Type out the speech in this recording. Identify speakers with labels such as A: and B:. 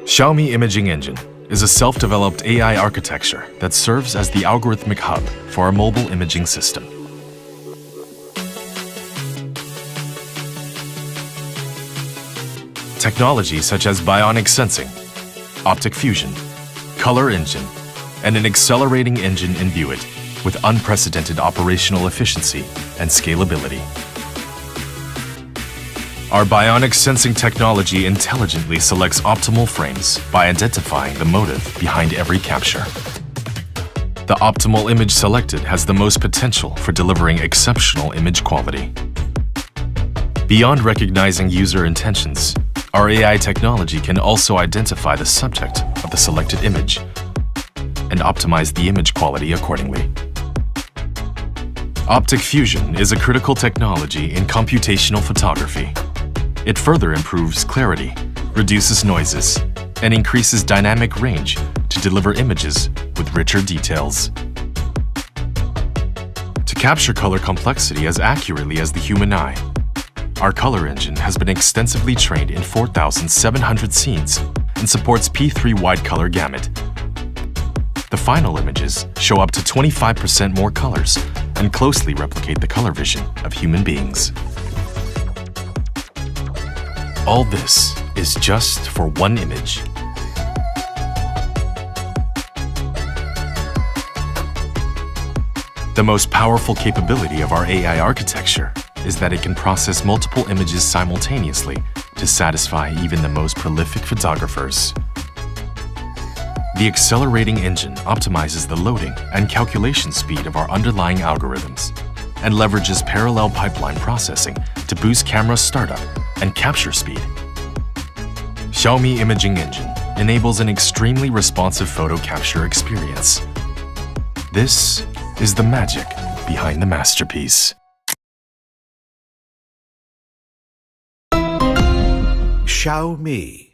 A: Xiaomi Imaging Engine is a self-developed AI architecture that serves as the algorithmic hub for our mobile imaging system. Technology such as bionic sensing, optic fusion, color engine, and an accelerating engine imbue it with unprecedented operational efficiency and scalability. Our bionic sensing technology intelligently selects optimal frames by identifying the motive behind every capture. The optimal image selected has the most potential for delivering exceptional image quality. Beyond recognizing user intentions, our AI technology can also identify the subject of the selected image and optimize the image quality accordingly. Optic fusion is a critical technology in computational photography. It further improves clarity, reduces noises, and increases dynamic range to deliver images with richer details. To capture color complexity as accurately as the human eye, our color engine has been extensively trained in 4,700 scenes and supports P3 wide color gamut. The final images show up to 25% more colors and closely replicate the color vision of human beings. All this is just for one image. The most powerful capability of our AI architecture is that it can process multiple images simultaneously to satisfy even the most prolific photographers. The accelerating engine optimizes the loading and calculation speed of our underlying algorithms and leverages parallel pipeline processing to boost camera startup and capture speed. Xiaomi Imaging Engine enables an extremely responsive photo capture experience. This is the magic behind the masterpiece.
B: Xiaomi.